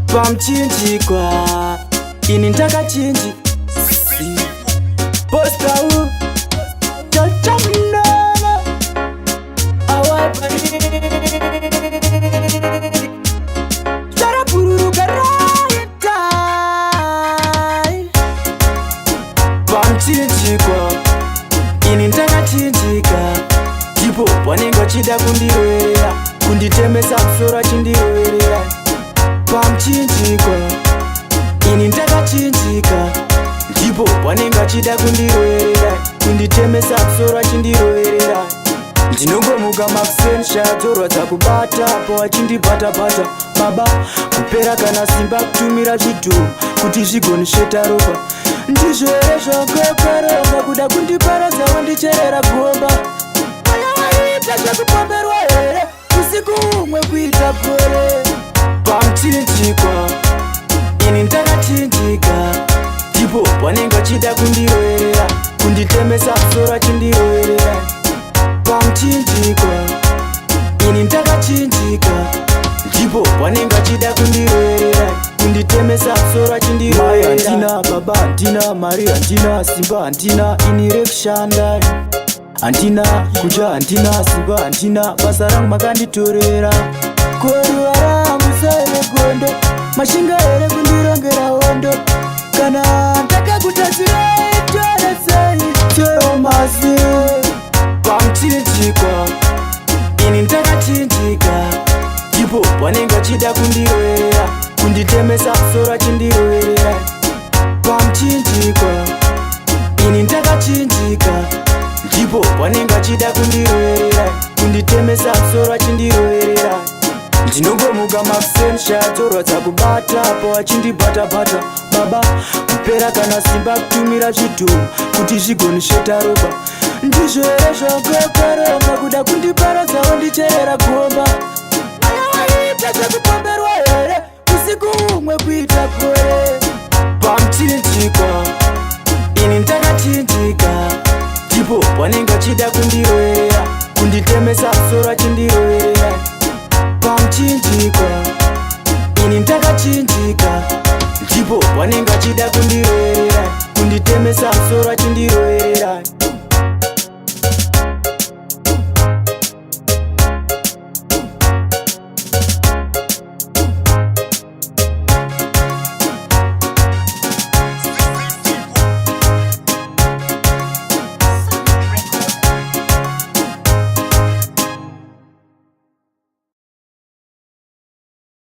pamchinjikwa ini ndakachinji postau tachamunana awapani tarapururuka raitai pamchinjikwa ini ndakachinjika ndipo vanenge vachida kundiroverera kunditemesa musoro achindiroverera pamchinjikwa ini ndakachinjika ndipo vanenge vachida kundiroverera kunditemesa musoro achindiroverera ndinongomuka makuseni shadzorwa dzakubata pavachindibata-bata baba kupera kana simba kutumira zvidhuru kuti zvigonisheta ropa ndizvo here zvangokaronga kuda kundiparadza wandicherera gomba ayawaita zvakupomberwa here usiku umwe kuita gore pamchinjikwa ini ndakachinjika ndipo vanenge vachida kundiroverera kunditemesa musoro achindiroverera pamchinjikwa ini ndakachinjika ndipo vanenge vachida kundiroverera kunditemesa musoro achindiroverera handina baba handina mari handina simba handina ini rekushanda handina kudya handina simba handina basa rangu makanditorera koruva rangu saregondo mashinga here kundirongera hondo kana ndakakutadzirai toresei teomasi pamchinjikwa ini ndakachinjika ndipo vanenge vachida kundiroverera kunditemesa musoro achindiroverera pamchinjikwa ini ndakachinjika ndipo vanenge vachida kundiroverera kunditemesa musoro achindiroverera ndinongomuka makuseni shadzorwa dzakubata pavachindibata-bata baba kupera kana simba kutumira zvidhuru kuti zvigonisheta ropa ndizvo here zvangokaronga kuda kundiparadza wandicherera gomba ayawaita zvakupomberwa here usiku umwe kuita gore pamchinjikwa ini ndakachinjika ndipo vanenge vachida kundiroverera kunditemesa musoro achindiroverera pamchinjikwa ini ndakachinjika ndipo vanenge vachida kundiroverera kunditemesa musoro achindiroverera